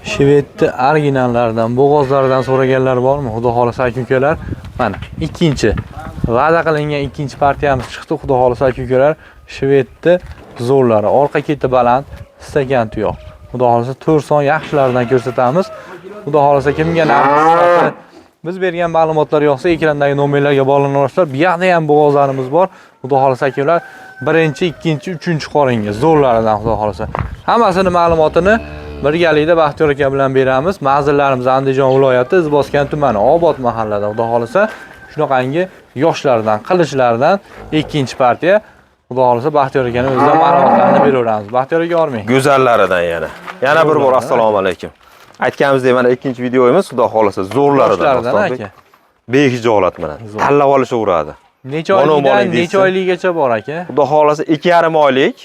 Shvedni originallaridan, bo'g'ozlaridan so'raganlar bormi? Xudo xolasa aka-ukalar. Mana ikkinchi va'da qilingan ikkinchi partiyamiz chiqdi. Xudo xolasa aka-ukalar, Shvedni zo'rlari, orqa keti baland, istagan tuyoq. Xudo xolasa 4 son yaxshilaridan ko'rsatamiz. Xudo xolasa kimga narxi biz bergan ma'lumotlar yoqsa, ekrandagi nomerlarga bog'lanasizlar. Bu yoqda ham bo'g'ozlarimiz bor. Xudo xolasa aka-ukalar, birinchi, ikkinchi, uchinchi qoringa zo'rlaridan xudo xolasa. Hammasini ma'lumotini birgalikda Baxtiyor aka bilan beramiz. Manzillarimiz Andijon viloyati Izboskan tumani, Obod mahallada. Xudo xolasa shunaqangi yoshlardan, qilichlardan ikkinchi partiya. Xudo xolasa Baxtiyor akaning o'zidan ma'lumotlarni beraveramiz. Baxtiyor aka o'rmang. Go'zallaridan yana bir bor assalomu alaykum. Aytganimizdek mana ikkinchi videomiz, xudo xolasa zo'rlaridan aka. Behijo holat bilan tanlab olishaveradi. Necha oylikdan necha oylikgacha bor aka? Xudo xolasa 2,5 oylik,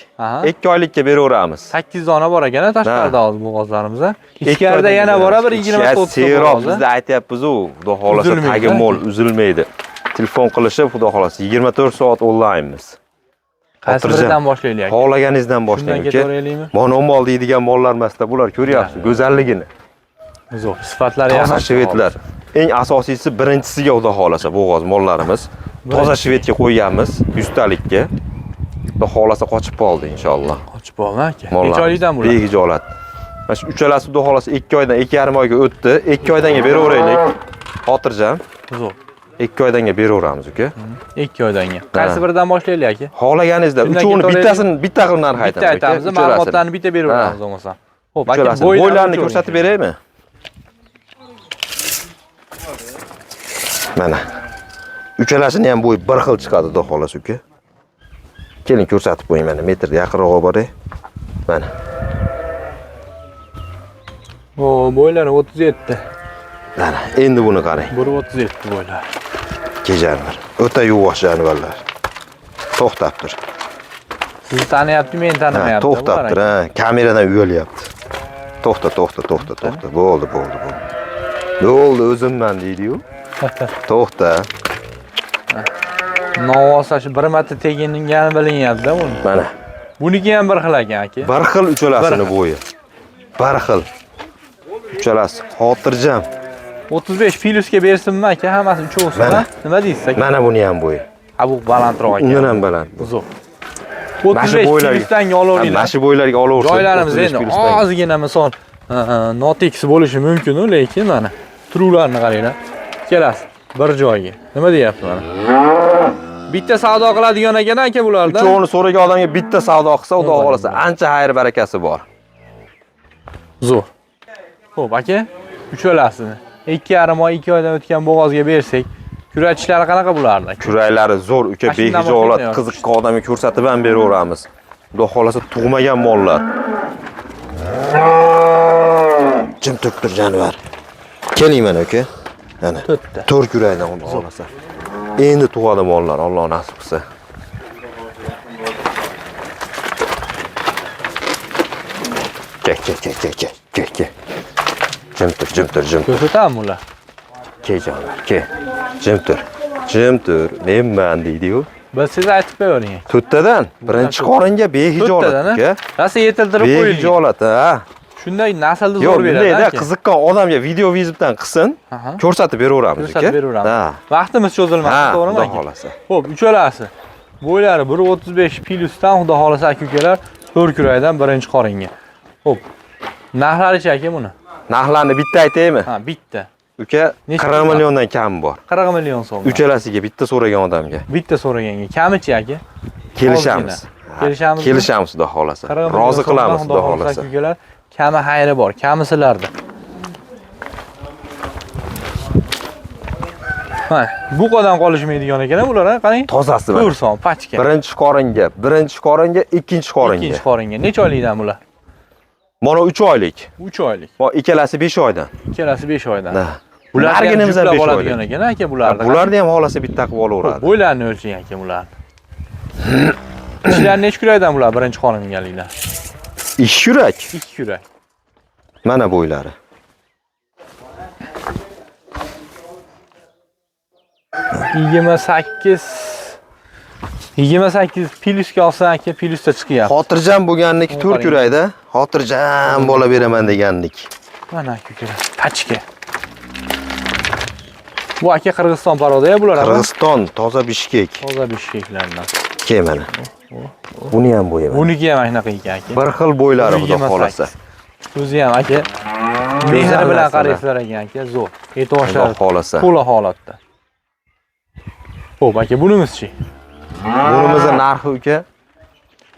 2 oylikka beraveramiz. 8 dona bor ekan tashqarida hozir bo'g'ozlarimiz. Ichkarida yana bor, bir 20-30 seroq bizda aytyapmiz-ku, xudo xolasa tagi mol uzilmaydi. Telefon qilishib, xudo xolasa 24 soat onlaynmiz. Qaysi biridan boshlaylik aka? Xohlaganingizdan boshlang aka. Mono mol deydigan mollar emasda, bular ko'ryapsiz go'zalligini. Zo'r, sifatlari yaxshi. Toza shvedlar. Eng asosiysi birinchisiga xudo xolasa bo'g'oz mollarimiz. Toza shvedga qo'yganmiz 100 talikka. Xudo xolasa qochib qoldi inshaalloh. Qochib qoldi aka. Necha oylikdan bular? Behijo holat. Mana shu uchalasi xudo xolasa 2 oydan 2,5 oyga o'tdi. 2 oydanga beraveraylik. Xotirjam. Zo'r. 2 oydanga beraveramiz uka. 2 oydanga. Qaysi biridan boshlaylik aka? Xohlaganingizda uchovini bittasini bitta qilib narx aytamiz. Bitta aytamiz, ma'lumotlarni bitta beraveramiz bo'lmasa. Xo'p, aka bo'ylarni ko'rsatib beraymi? Mana. Uchalasini ham bo'yi bir xil chiqadi, xudo xolasa uka. Keling ko'rsatib qo'ying mana, metrda yaqinroq boray. Mana. O, bo'ylari 37. Mana, endi buni qarang. 137 bo'ylari. Kejanlar. O'ta yuvosh jonivorlar. To'xtab tur. Sizni taniyapti, meni tanimayapti. To'xtab tur, ha. Kameradan uyalyapti. To'xta. Bo'ldi. Bo'ldi, o'zimman deydi-yu. To'xta. Novosa shu bir marta tegingani bilinyapti-da buni. Mana. Buniki ham bir xil ekan aka. Bir xil uchalasini bo'yi. Bir xil. Uchalasi xotirjam. 35 plyusga bersinmi aka? Hammasi uchovsin, ha? Nima deysiz aka? Mana buni ham bo'yi. Ha, bu balandroq ekan. Undan ham baland. Zo'r. 35 plyusdan olaveringlar. Mana shu bo'ylarga olaversin. Joylarimiz endi ozgina misol notekis bo'lishi mumkin, lekin mana turuvlarni qaranglar. Kelasiz bir joyga. Nima deyapti mana? Bitta savdo qiladigan ekan aka bularda. Uchovini so'ragan odamga bitta savdo qilsa, xudo xolasa ancha xayr barakasi bor. Zo'r. Xo'p, aka, uchalasini 2,5 oy, 2 oydan o'tgan bo'g'ozga bersak, kurachishlari qanaqa bo'lardi? Kuraklari zo'r, uka, behijo holat, qiziqqa odamga ko'rsatib ham beraveramiz. Xudo xolasa tug'magan mollar. Jim turibdir jonivor. Keling mana uka. Mana. 4 kurakdan xudo xolasa. Endi tug'adi mollar, Alloh nasib qilsa. Ke. Jim tur. Ko'rsataman bular. Ke jonlar, ke. Jim tur. Menman deydi-yu. Biz siz aytib qo'ying. To'rttadan birinchi qoringa behijo holat uka. Rasa yetiltirib qo'ying. Behijo holat, ha. Shunday naslda zo'r beradi. Yo'q, bunday qiziqqan odamga video vizitdan qilsin, ko'rsatib beraveramiz uka. Ha. Vaqtimiz cho'zilmadi, to'g'rimi aka? Xudo xolasa. Xo'p, uchalasi. Bo'ylari 135 plyusdan xudo xolasa aka-ukalar 4 kurakdan birinchi qoringa. Xo'p. Narxlari-chi aka buni? Narxlarni bitta aytaymi? Ha, bitta. Uka 40 milliondan kam bor. 40 million so'm. Uchalasiga bitta so'ragan odamga. Bitta so'raganga. Kamichi aka? Kelishamiz. Kelishamiz xudo xolasa. Rozi qilamiz xudo xolasa. Aka-ukalar kami xayri bor, kami sizlarda. Ha, bu qadam qolishmaydigan ekan bular, ha, qarang. Tozasi bor. 4 son, pachka. Birinchi qoringa, ikkinchi qoringa. Ikkinchi qoringa. Necha oylikdan bular? Mana 3 oylik. 3 oylik. Va ikkalasi 5 oydan. Ikkalasi 5 oydan. Bular narginimizdan 5 oladigan ekan aka bularni. Bularni ham xolasa bitta qilib olaveradi. Bo'ylarni o'lching aka bularni. Ishlar necha kurakdan bular birinchi qoringaliklar? 2 kurak. 2 kurak. Mana bo'ylari. 28 plyusga olsa aka plyusda chiqyapti. Xotirjam bo'lganniki 4 kurakda, xotirjam bo'la beraman degandik. Mana aka ukalar. Pachka. Bu aka Qirg'iziston paroda bular. Qirg'iziston toza Bishkek. Toza bishkeklardan. Ke mana. Buni ham bo'yaman. Buniki ham shunaqa ekan aka. Bir xil bo'ylari xudo xolasa. O'zi ham aka mehr bilan qaraysizlar ekan aka, zo'r. E'tibor xolasa. to'la holatda. Xo'p aka, bunimiz-chi? Bunimizning narxi uka.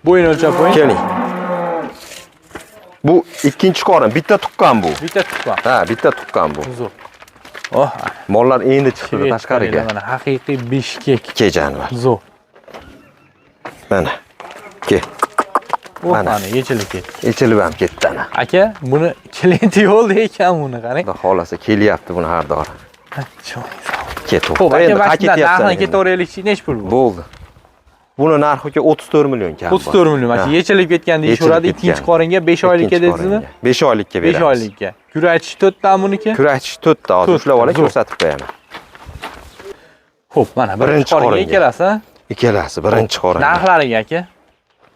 Bo'yin o'lchab qo'ying. Keling. Bu ikkinchi qorin, bitta tuqqan bu. Bitta tuqqan. Ha, bitta tuqqan bu. Zo'r. Oh, Mollar endi chiqdi tashqariga. mana haqiqiy bishkek. Ke jonivar. Zo'r. Mana. Ke. Mana yechilib ketdi. Yechilib ham ketdi ana. Aka, buni klienti yo'lda ekan buni qarang. Xudo xolasa kelyapti buni har doim. Ket. Xo'p, aka, vaqtida narxini ketaveraylikchi, nech pul bu? Bo'ldi. Buni narxi 34 million kam. 34 million. Mana yechilib ketgan deyishaveradi. Ikkinchi qoringa 5 oylikka dedingizmi? 5 oylikka beramiz. 5 oylikka. Kuraytish 4 dan buniki? Kuraytish 4 ta hozir ushlab olib ko'rsatib qo'yaman. Xo'p, mana birinchi qoringa ikkalasi, ha? Ikkalasi birinchi qorin. Narxlariga aka.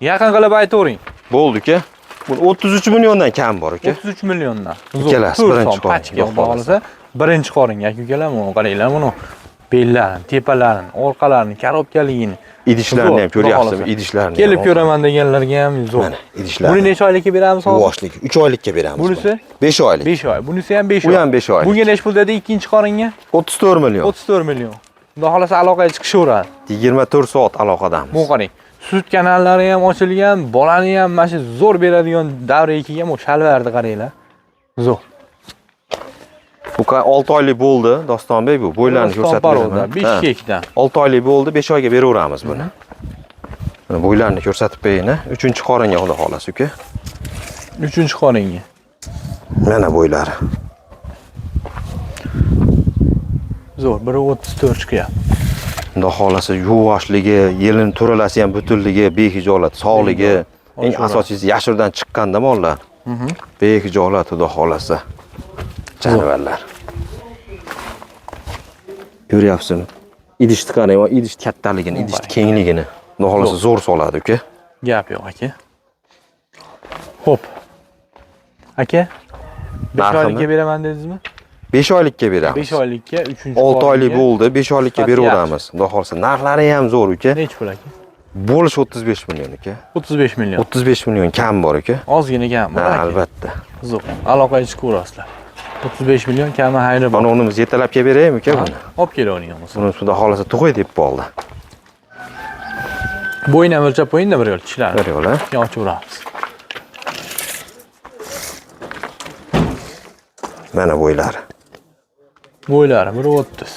Yaqin qilib aytavering. Bo'ldi-ku. Buni 33 milliondan kam bor uka. 33 milliondan. Ikkalasi birinchi qorin. Pachka bo'lsa, birinchi qoringa aka ukalar, buni qaranglar, buni bellarini, tepalarini, orqalarini, korobkaligini, idishlarni ham ko'ryapsizmi? Idishlarni. Kelib ko'raman deganlarga ham zo'r. Mana idishlar. Buni necha oylikka beramiz hozir? Yoshlik 3 oylikka beramiz. Bunisi 5 oylik. 5 oy. Bunisi ham 5 oy. Bu ham 5 oylik. Bunga nech pul dedi ikkinchi qoringa? 34 million. 34 million. Xudo xolasa aloqaga chiqishaveradi. 24 soat aloqadamiz. Bu qarang. Sut kanallari ham ochilgan, bolani ham mana shu zo'r beradigan davraga kelgan bu shalvarni qaranglar. Zo'r. Bu 6 oylik bo'ldi, Dostonbek bu. Bo'ylarni ko'rsatib beraman. Bishkekdan. 6 oylik bo'ldi, 5 oyga beraveramiz buni. Mana bo'ylarni ko'rsatib beraymi? 3-qoringa xudo xolasa uka. 3-qoringa. Mana bo'ylari. Zo'r, 1.34 chiqyapti. Xudo xolasa yuvoshligi, yelin turalasi ham butunligi, behijolat, sog'ligi, eng asosiysi yashirdan chiqqanda mollar. Behijolat xudo xolasa. Jonivorlar. Ko'ryapsizmi? Idishni qarang, idish kattaligini, idish kengligini. Xudo xolasa zo'r soladi uka. Gap yo'q aka. Xo'p. Aka, 5 oylikka beraman dedingizmi? 5 oylikka beramiz. 5 oylikka 3-qoringa. 6 oylik bo'ldi, 5 oylikka beraveramiz. Xudo xolasa narxlari ham zo'r uka. Nech pul aka? Bo'lish 35 million uka. 35 million. 35 million kam bor uka. Ozgina kam bor. Albatta. Zo'r. Aloqaga chiqaverasizlar. 35 million kami hayri bor. Mana unimiz yetalab kelib beraymi uka buni? Olib kelaveramiz. Buni xudo xolasa tug'ay deb qoldi. Bo'yini ham o'lchab qo'ying-da bir yo'l tishlarni. Bir yo'l, ha? Keyin ochaveramiz. Mana bo'ylari. Bo'ylari 1.30.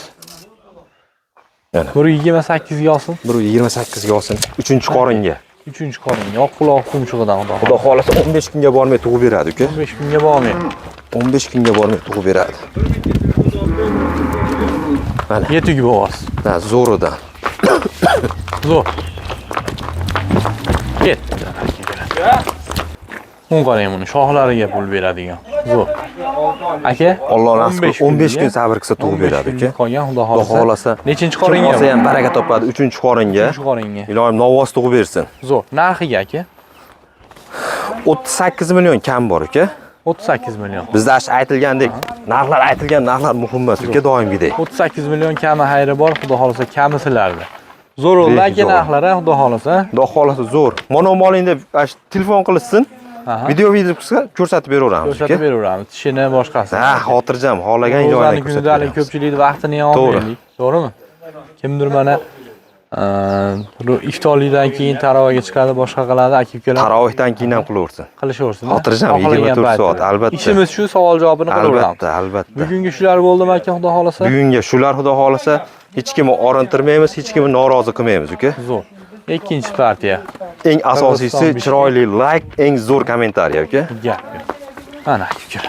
Mana 1.28 ga olsin. 1.28 ga olsin. 3-qoringa. 3-qoringa. Oq quloq tumshug'idan Xudo xolasa 15 kunga bormay tug'ib beradi uka. 15 kunga bormaydi. 15 kunga bormay tug'ib beradi. Mana Yetigi bo'g'oz. ha, zo'ridan. Zo'r. Ket. Mun qarang buni shoxlariga pul beradigan. Zo'r. Aka, Alloh nasib 15 kun sabr qilsa tug'ib beradi uka. Qolgan Xudo Xudo xolasa. Nechinchi qoringa? Olsa ham baraka topadi 3-qoringa. 3-qoringa. Iloyim novvoz tug'ib bersin. Zo'r. Narxiga aka? 38 million kam bor uka. 38 million. Bizda aytilgandek narxlar aytilgan narxlar muhim emas uka, doimgidek. 38 million kami hayri bor, Xudo xolasa kami sizlarda. Zo'r bo'ldi aka narxlari, Xudo xolasa. Xudo xolasa zo'r. Mana molingda telefon qilsin. Video ko'rsatib beraveramiz. Ko'rsatib beraveramiz. Tishini boshqasi. Ha, xotirjam, xohlagan joyini ko'rsatib beramiz. Ko'pchilik vaqtini ham olmaylik. To'g'rimi? Kimdir mana iftorlikdan keyin tarovaga chiqadi, boshqa qiladi, aka-ukalar. Tarovihdan keyin ham qilaversin. Qilishaversin. Xotirjam 24 soat, albatta. Ishimiz shu, savol javobini qilaveramiz. Albatta, albatta. Bugungi shular bo'ldimi aka, Xudo xolasa? Bugunga shular xudo xolasa, hech kimni orintirmaymiz, hech kimni norozi qilmaymiz, uka. Zo'r. Ikkinchi partiya. Eng asosiysi chiroyli like, eng zo'r kommentariy, uka. Gap yo'q. Mana aka.